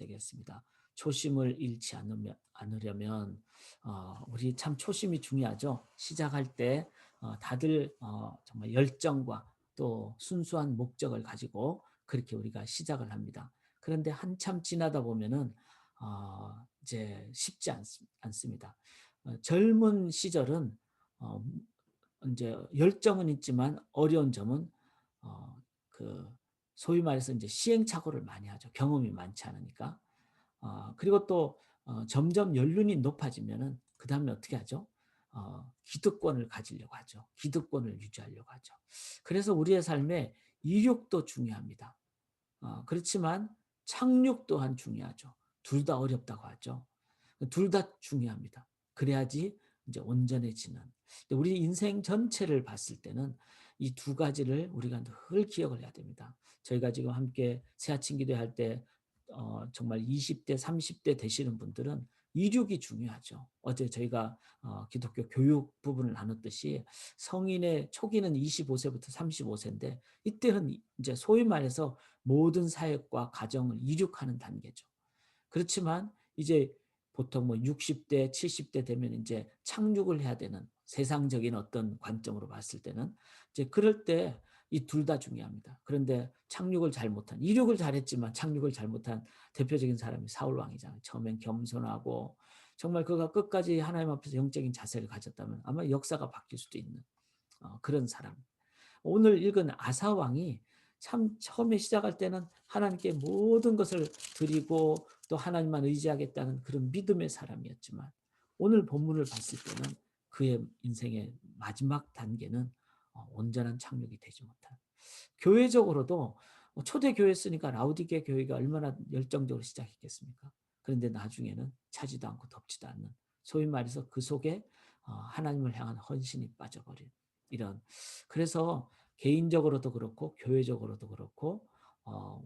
되겠습니다. 초심을 잃지 않으려면 우리 참 초심이 중요하죠. 시작할 때 다들 정말 열정과 또 순수한 목적을 가지고 그렇게 우리가 시작을 합니다. 그런데 한참 지나다 보면은 이제 쉽지 않습니다. 젊은 시절은 어, 이제 열정은 있지만 어려운 점은 그 소위 말해서 이제 시행착오를 많이 하죠. 경험이 많지 않으니까. 그리고 또 점점 연륜이 높아지면은 그 다음에 어떻게 하죠? 기득권을 가지려고 하죠. 기득권을 유지하려고 하죠. 그래서 우리의 삶에 이륙도 중요합니다. 그렇지만 착륙 또한 중요하죠. 둘 다 어렵다고 하죠. 둘 다 중요합니다. 그래야지 이제 온전해지는. 우리 인생 전체를 봤을 때는 이 두 가지를 우리가 늘 기억을 해야 됩니다. 저희가 지금 함께 새아침 기도할 때 정말 20대, 30대 되시는 분들은 이륙이 중요하죠. 어제 저희가 기독교 교육 부분을 나눴듯이 성인의 초기는 25세부터 35세인데 이때는 이제 소위 말해서 모든 사역과 가정을 이륙하는 단계죠. 그렇지만 이제 보통 뭐 60대, 70대 되면 이제 착륙을 해야 되는 세상적인 어떤 관점으로 봤을 때는 이제 그럴 때 이 둘 다 중요합니다. 그런데 착륙을 잘못한, 이륙을 잘했지만 착륙을 잘못한 대표적인 사람이 사울 왕이잖아요. 처음엔 겸손하고 정말 그가 끝까지 하나님 앞에서 영적인 자세를 가졌다면 아마 역사가 바뀔 수도 있는 그런 사람. 오늘 읽은 아사 왕이 참 처음에 시작할 때는 하나님께 모든 것을 드리고 또 하나님만 의지하겠다는 그런 믿음의 사람이었지만 오늘 본문을 봤을 때는 그의 인생의 마지막 단계는 온전한 착륙이 되지 못한. 교회적으로도 초대 교회였으니까 라우디게 교회가 얼마나 열정적으로 시작했겠습니까? 그런데 나중에는 차지도 않고 덮지도 않는, 소위 말해서 그 속에 하나님을 향한 헌신이 빠져버린 이런. 그래서 개인적으로도 그렇고 교회적으로도 그렇고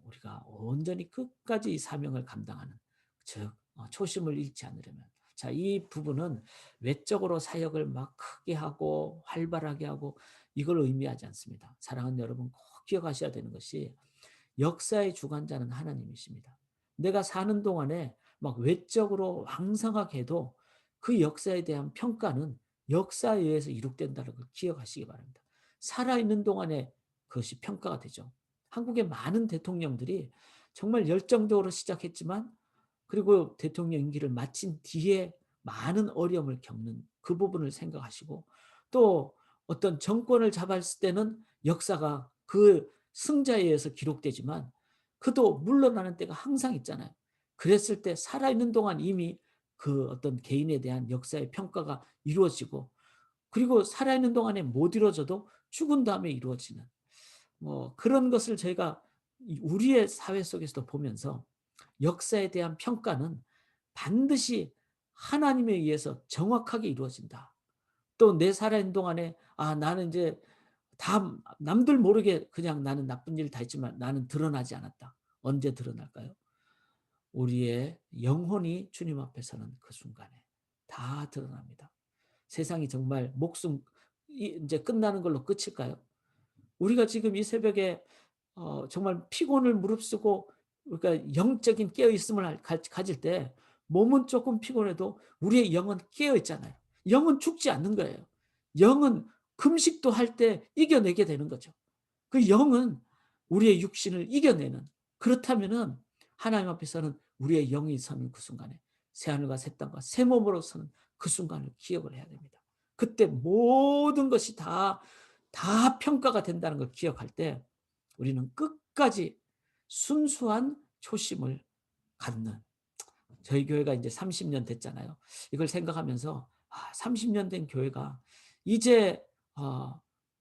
우리가 온전히 끝까지 이 사명을 감당하는, 즉 초심을 잃지 않으려면, 자, 이 부분은 외적으로 사역을 막 크게 하고 활발하게 하고 이걸 의미하지 않습니다. 사랑하는 여러분, 꼭 기억하셔야 되는 것이 역사의 주관자는 하나님이십니다. 내가 사는 동안에 막 외적으로 왕성하게 해도 그 역사에 대한 평가는 역사에 의해서 이룩된다는 걸 기억하시기 바랍니다. 살아있는 동안에 그것이 평가가 되죠. 한국의 많은 대통령들이 정말 열정적으로 시작했지만 그리고 대통령 임기를 마친 뒤에 많은 어려움을 겪는 그 부분을 생각하시고 또 어떤 정권을 잡았을 때는 역사가 그 승자에 의해서 기록되지만 그도 물러나는 때가 항상 있잖아요. 그랬을 때 살아있는 동안 이미 그 어떤 개인에 대한 역사의 평가가 이루어지고 그리고 살아있는 동안에 못 이루어져도 죽은 다음에 이루어지는 뭐 그런 것을 저희가 우리의 사회 속에서도 보면서 역사에 대한 평가는 반드시 하나님에 의해서 정확하게 이루어진다. 또 내 살아있는 동안에 나는 이제 다 남들 모르게 그냥 나는 나쁜 일 다 했지만 나는 드러나지 않았다. 언제 드러날까요? 우리의 영혼이 주님 앞에 서는 그 순간에 다 드러납니다. 세상이 정말 목숨 이제 끝나는 걸로 끝일까요? 우리가 지금 이 새벽에 정말 피곤을 무릅쓰고 그러니까 영적인 깨어 있음을 가질 때 몸은 조금 피곤해도 우리의 영은 깨어 있잖아요. 영은 죽지 않는 거예요. 영은 금식도 할 때 이겨내게 되는 거죠. 그 영은 우리의 육신을 이겨내는, 그렇다면은 하나님 앞에서는 우리의 영이 서는 그 순간에 새하늘과 새 땅과 새 몸으로 서는 그 순간을 기억을 해야 됩니다. 그때 모든 것이 다 평가가 된다는 걸 기억할 때 우리는 끝까지 순수한 초심을 갖는, 저희 교회가 이제 30년 됐잖아요. 이걸 생각하면서 30년 된 교회가 이제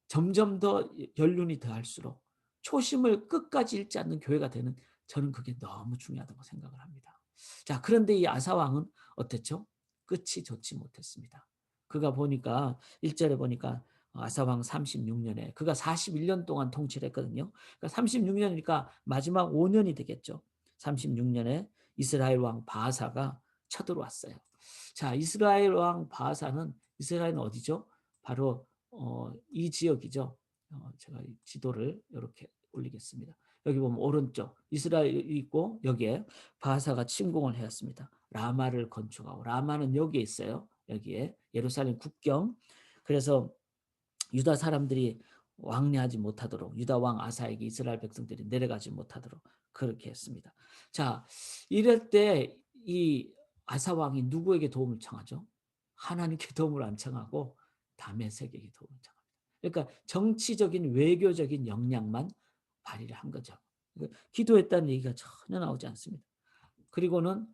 점점 더 연륜이 더할수록 초심을 끝까지 잃지 않는 교회가 되는, 저는 그게 너무 중요하다고 생각을 합니다. 자, 그런데 이 아사왕은 어땠죠? 끝이 좋지 못했습니다. 그가 보니까 1절에 보니까 아사왕 36년에 그가 41년 동안 통치를 했거든요. 그러니까 36년이니까 마지막 5년이 되겠죠. 36년에 이스라엘 왕 바하사가 쳐들어왔어요. 자, 이스라엘 왕 바하사는, 이스라엘은 어디죠? 바로 이 지역이죠. 제가 지도를 이렇게 올리겠습니다. 여기 보면 오른쪽 이스라엘이 있고 여기에 바사가 침공을 해왔습니다. 라마를 건축하고 라마는 여기에 있어요. 여기에 예루살렘 국경. 그래서 유다 사람들이 왕래하지 못하도록 유다 왕 아사에게 이스라엘 백성들이 내려가지 못하도록 그렇게 했습니다. 자, 이럴 때 이 아사 왕이 누구에게 도움을 청하죠? 하나님께 도움을 안 청하고 다메섹에게 도움을 청합니다. 그러니까 정치적인 외교적인 역량만 발휘를 한 거죠. 기도했다는 얘기가 전혀 나오지 않습니다. 그리고는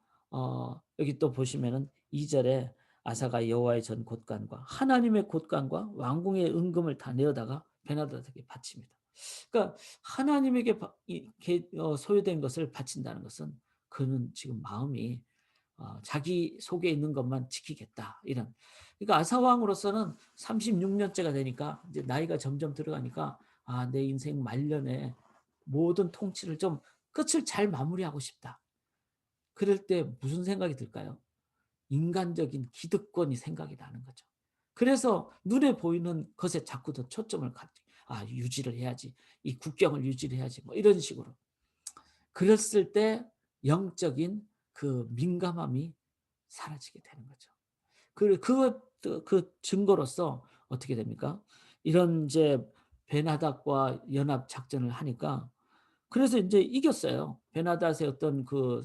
여기 또 보시면은 2절에 아사가 여호와의 전 곳간과 하나님의 곳간과 왕궁의 은금을 다 내어다가 베나다에게 바칩니다. 그러니까 하나님에게 소유된 것을 바친다는 것은 그는 지금 마음이 자기 속에 있는 것만 지키겠다 이런. 그러니까 아사 왕으로서는 36년째가 되니까 이제 나이가 점점 들어가니까 내 인생 말년에 모든 통치를 좀 끝을 잘 마무리하고 싶다. 그럴 때 무슨 생각이 들까요? 인간적인 기득권이 생각이 나는 거죠. 그래서 눈에 보이는 것에 자꾸 더 초점을 유지를 해야지. 이 국경을 유지를 해야지. 뭐 이런 식으로. 그랬을 때 영적인 그 민감함이 사라지게 되는 거죠. 그 증거로서 어떻게 됩니까? 이런 이제 베나닥과 연합 작전을 하니까 그래서 인제 이겼어요. 베나닷의 어떤 그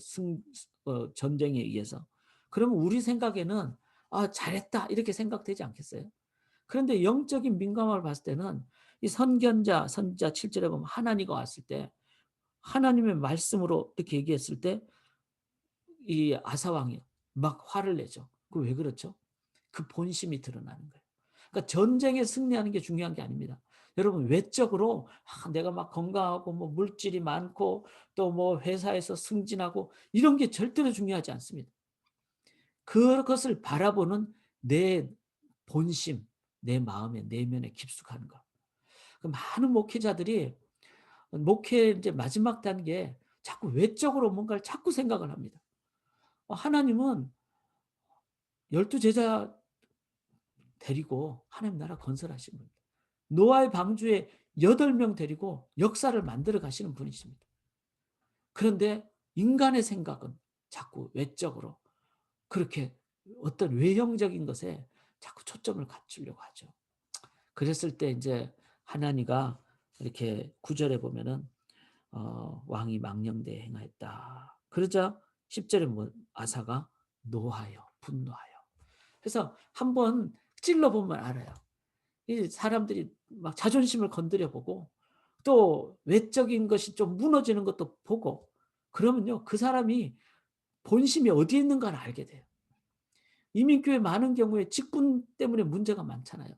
전쟁에 의해서. 그러면 우리 생각에는 '아 잘했다.' 이렇게 생각되지 않겠어요? 그런데 영적인 민감함을 봤을 때는 이 선지자 7 절에 보면 하나니가 왔을 때 하나님의 말씀으로 이렇게 얘기했을 때 이 아사 왕이 막 화를 내죠. 그 왜 그렇죠? 그 본심이 드러나는 거예요. 그러니까 전쟁에 승리하는 게 중요한 게 아닙니다. 여러분 외적으로 내가 막 건강하고 뭐 물질이 많고 또 뭐 회사에서 승진하고 이런 게 절대로 중요하지 않습니다. 그것을 바라보는 내 본심, 내 마음의 내면에 깊숙한 것. 그 많은 목회자들이 목회 이제 마지막 단계에 자꾸 외적으로 뭔가를 자꾸 생각을 합니다. 하나님은 12 제자 데리고 하나님 나라 건설하신 분입니다. 노아의 방주에 8명 데리고 역사를 만들어 가시는 분이십니다. 그런데 인간의 생각은 자꾸 외적으로 그렇게 어떤 외형적인 것에 자꾸 초점을 갖추려고 하죠. 그랬을 때 이제 하나니가 이렇게 9 절에 보면은 왕이 망령되이 행하였다. 그러자 10 절에 뭐 아사가 노하여 분노하여. 그래서 한번 찔러 보면 알아요. 이 사람들이 막 자존심을 건드려 보고 또 외적인 것이 좀 무너지는 것도 보고 그러면요. 그 사람이 본심이 어디에 있는가를 알게 돼요. 이민교회 많은 경우에 직분 때문에 문제가 많잖아요.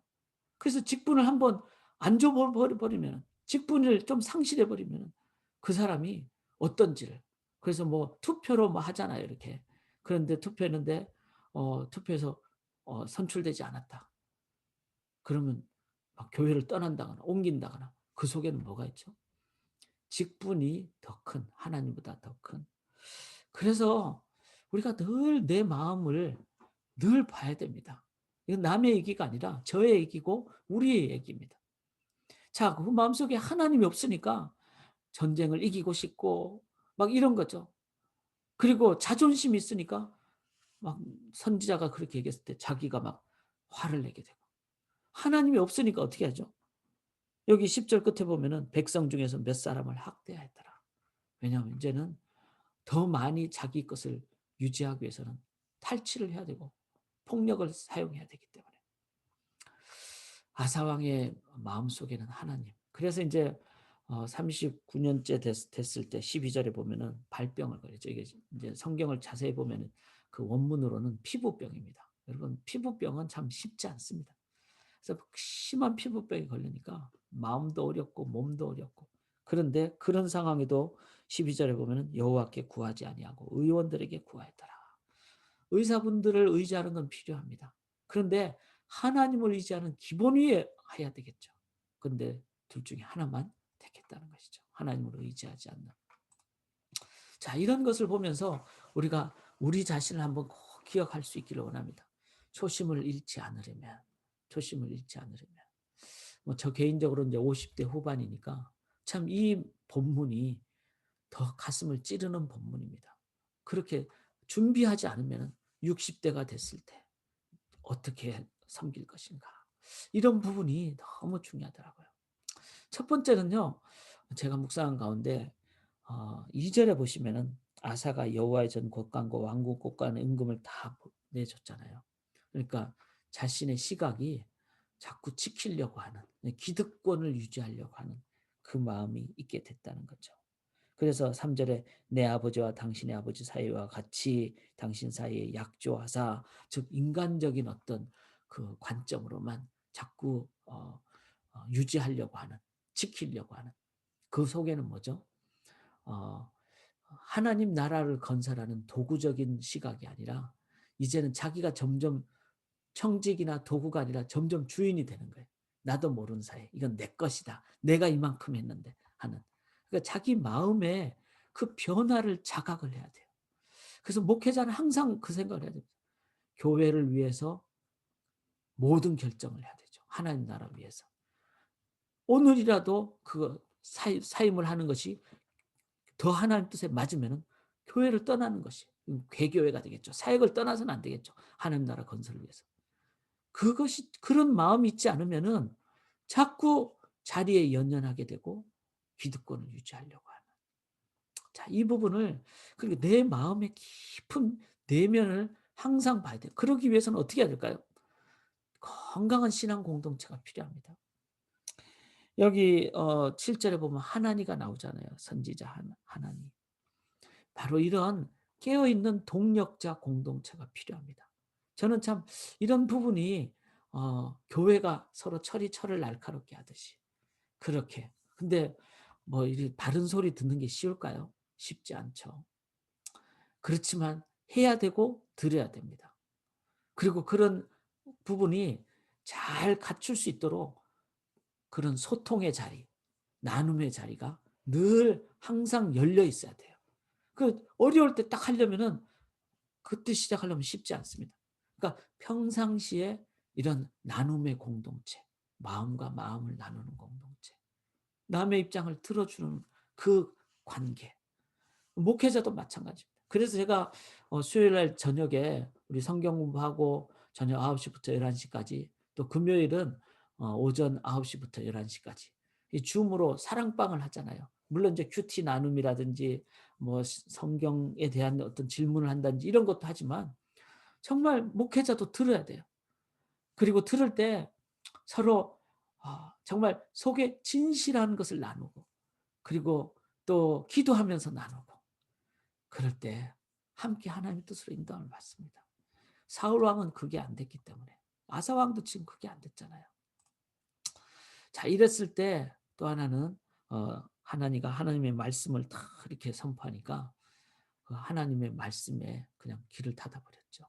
그래서 직분을 한번 안 줘 버리면 직분을 좀 상실해 버리면 그 사람이 어떤지를 그래서 뭐 투표로 뭐 하잖아요, 이렇게. 그런데 투표했는데 투표에서 선출되지 않았다. 그러면 막 교회를 떠난다거나 옮긴다거나 그 속에는 뭐가 있죠? 직분이 더 큰 하나님보다 더 큰. 그래서 우리가 늘 내 마음을 늘 봐야 됩니다. 이건 남의 얘기가 아니라 저의 얘기고 우리의 얘기입니다. 자, 그 마음속에 하나님이 없으니까 전쟁을 이기고 싶고 막 이런 거죠. 그리고 자존심이 있으니까 막 선지자가 그렇게 얘기했을 때 자기가 막 화를 내게 되고 하나님이 없으니까 어떻게 하죠? 여기 10절 끝에 보면은 백성 중에서 몇 사람을 학대하였더라. 왜냐하면 이제는 더 많이 자기 것을 유지하기 위해서는 탈취를 해야 되고 폭력을 사용해야 되기 때문에. 아사 왕의 마음속에는 하나님. 그래서 인제 39년째 됐을 때 12 절에 보면은 발병을 걸리죠. 이게 인제 성경을 자세히 보면은 그 원문으로는 피부병입니다. 여러분 피부병은 참 쉽지 않습니다. 그래서 심한 피부병이 걸리니까 마음도 어렵고 몸도 어렵고 그런데 그런 상황에도 12 절에 보면은 여호와께 구하지 아니하고 의원들에게 구하였더라. 의사분들을 의지하는 건 필요합니다. 그런데 하나님을 의지하는 기본 위에 해야 되겠죠. 근데 둘 중에 하나만 택했다는 것이죠. 하나님을 의지하지 않는. 자, 이런 것을 보면서 우리가 우리 자신을 한번 꼭 기억할 수 있기를 원합니다. 초심을 잃지 않으려면, 초심을 잃지 않으려면. 뭐 저 개인적으로 이제 50대 후반이니까 참 이 본문이 더 가슴을 찌르는 본문입니다. 그렇게 준비하지 않으면 60대가 됐을 때 어떻게 섬길 것인가. 이런 부분이 너무 중요하더라고요. 첫 번째는요. 제가 묵상한 가운데 2 절에 보시면은 아사가 여호와의 전 곳간과 왕국 곳간의 임금을 다 내줬잖아요. 그러니까 자신의 시각이 자꾸 지키려고 하는, 기득권을 유지하려고 하는 그 마음이 있게 됐다는 거죠. 그래서 3 절에 "내 아버지와 당신의 아버지 사이와 같이 당신 사이에 약조하사", 즉 인간적인 어떤 그 관점으로만 자꾸 유지하려고 하는, 지키려고 하는, 그 속에는 뭐죠? 어 하나님 나라를 건설하는 도구적인 시각이 아니라 이제는 자기가 점점 청직이나 도구가 아니라 점점 주인이 되는 거예요. 나도 모르는 사이에 '이건 내 것이다. 내가 이만큼 했는데.' 하는. 그러니까 자기 마음에 그 변화를 자각을 해야 돼요. 그래서 목회자는 항상 그 생각을 해야 됩니다. 교회를 위해서 모든 결정을 해야 되죠, 하나님 나라 위해서. 오늘이라도 그 사임을 하는 것이 더 하나님 뜻에 맞으면은 교회를 떠나는 것이 괴교회가 되겠죠. 사역을 떠나서는 안 되겠죠, 하나님 나라 건설을 위해서. 그것이 그런 마음이 있지 않으면은 자꾸 자리에 연연하게 되고 기득권을 유지하려고 하는. 자, 이 부분을, 그리고 내 마음의 깊은 내면을 항상 봐야 돼요. 그러기 위해서는 어떻게 해야 될까요? 건강한 신앙 공동체가 필요합니다. 여기 7 절에 보면 하나니가 나오잖아요. 선지자 하나니. 바로 이런 깨어 있는 동력자 공동체가 필요합니다. 저는 참 이런 부분이 교회가 서로 철이 철을 날카롭게 하듯이 그렇게. 근데 뭐 이 바른 소리 듣는 게 쉬울까요? 쉽지 않죠. 그렇지만 해야 되고 들어야 됩니다. 그리고 그런 부분이 잘 갖출 수 있도록 그런 소통의 자리, 나눔의 자리가 늘 항상 열려 있어야 돼요. 그 어려울 때 딱 하려면은 그때 시작하려면 쉽지 않습니다. 그러니까 평상시에 이런 나눔의 공동체, 마음과 마음을 나누는 공동체, 남의 입장을 들어주는 그 관계, 목회자도 마찬가지입니다. 그래서 제가 수요일 날 저녁에 우리 성경 공부하고 저녁 9 시부터 11 시까지, 또 금요일은 오전 9 시부터 11 시까지 이 줌으로 사랑방을 하잖아요. 물론 이제 큐티 나눔이라든지 뭐 성경에 대한 어떤 질문을 한다든지 이런 것도 하지만 정말 목회자도 들어야 돼요. 그리고 들을 때 서로 정말 속에 진실한 것을 나누고, 그리고 또 기도하면서 나누고, 그럴 때 함께 하나님의 뜻으로 인도함을 받습니다. 사울 왕은 그게 안 됐기 때문에, 아사 왕도 지금 그게 안 됐잖아요. 자, 이랬을 때 또 하나는 하나니가 하나님의 말씀을 다 이렇게 선포하니까 그 하나님의 말씀에 그냥 귀를 닫아 버렸죠.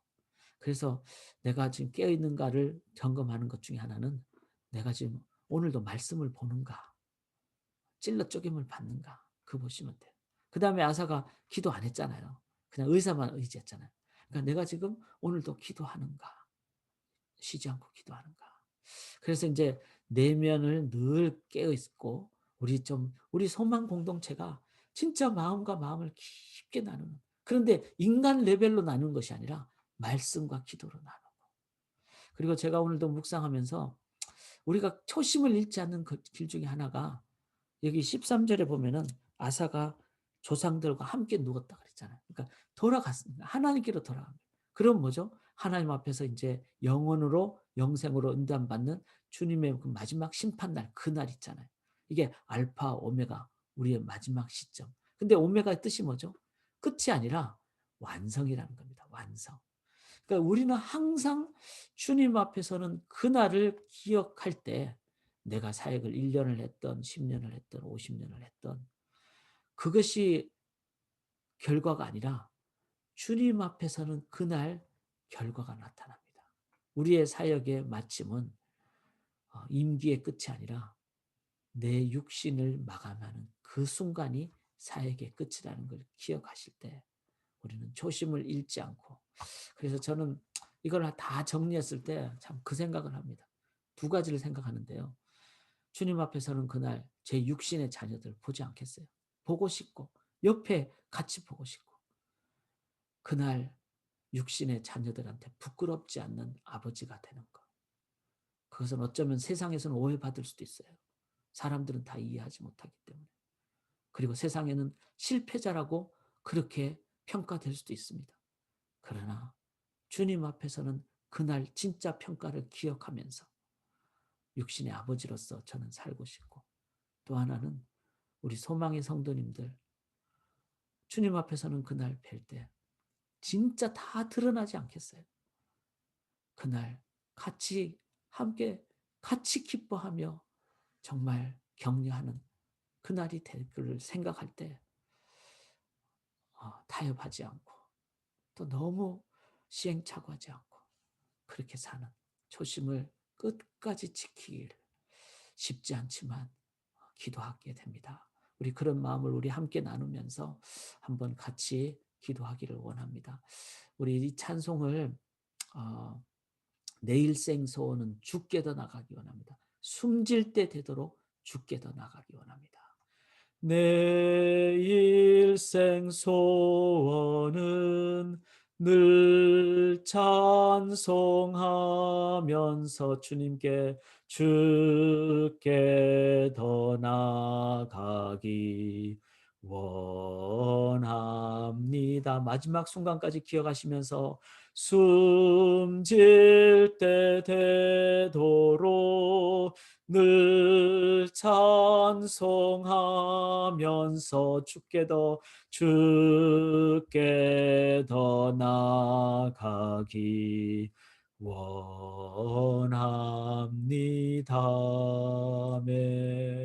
그래서 내가 지금 깨어 있는가를 점검하는 것 중에 하나는, 내가 지금 오늘도 말씀을 보는가, 찔러 쪼갰을 받는가, 그거 보시면 돼요. 그다음에 아사가 기도 안 했잖아요. 그냥 의사만 의지했잖아요. 그러니까 내가 지금 오늘도 기도하는가, 쉬지 않고 기도하는가. 그래서 인제 내면을 늘 깨어 있고, 우리 소망 공동체가 진짜 마음과 마음을 깊게 나누는, 그런데 인간 레벨로 나누는 것이 아니라 말씀과 기도로 나누고. 그리고 제가 오늘도 묵상하면서 우리가 초심을 잃지 않는 그 길 중에 하나가, 여기 13 절에 보면은 아사가 조상들과 함께 누웠다 그랬잖아요. 그러니까 돌아갔습니다. 하나님께로 돌아간 거예요. 그럼 뭐죠? 하나님 앞에서 인제 영원으로 영생으로 인도함받는 주님의 그 마지막 심판날, 그날 있잖아요. 이게 알파 오메가, 우리의 마지막 시점. 근데 오메가의 뜻이 뭐죠? 끝이 아니라 완성이라는 겁니다. 완성. 그러니까 우리는 항상 주님 앞에서는 그날을 기억할 때, 내가 사역을 1 년을 했든 10 년을 했든 50 년을 했든 그것이 결과가 아니라 주님 앞에서는 그날 결과가 나타납니다. 우리의 사역의 마침은 임기의 끝이 아니라 내 육신을 마감하는 그 순간이 사역의 끝이라는 걸 기억하실 때 우리는 초심을 잃지 않고. 그래서 저는 이걸 다 정리했을 때 참 그 생각을 합니다. 두 가지를 생각하는데요. 주님 앞에서는 그날 제 육신의 자녀들 보지 않겠어요. 보고 싶고 옆에 같이 보고 싶고 그날 육신의 자녀들한테 부끄럽지 않는 아버지가 되는 것. 그것은 어쩌면 세상에서는 오해받을 수도 있어요. 사람들은 다 이해하지 못하기 때문에. 그리고 세상에는 실패자라고 그렇게 평가될 수도 있습니다. 그러나 주님 앞에서는 그날 진짜 평가를 기억하면서 육신의 아버지로서 저는 살고 싶고 또 하나는 우리 소망의 성도님들 주님 앞에서는 그날 뵐 때 진짜 다 드러나지 않겠어요. 그날 같이 함께 같이 기뻐하며 정말 격려하는 그날이 될 것을 생각할 때 타협하지 않고 또 너무 시행착오하지 않고 그렇게 사는 초심을 끝까지 지키길 쉽지 않지만 기도하게 됩니다. 우리 그런 마음을 우리 함께 나누면서 한번 같이 기도하기를 원합니다. 우리 이 찬송을 어, 내 일생 소원은 주께 더 나가기 원합니다. 숨질 때 되도록 주께 더 나가기 원합니다. 내 일생 소원은 늘 찬송하면서 주께 더 나가기 원합니다. 마지막 순간까지 기억하시면서 숨질 때 되도록 늘 찬송하면서 주께 더 나가기 원합니다. 아멘.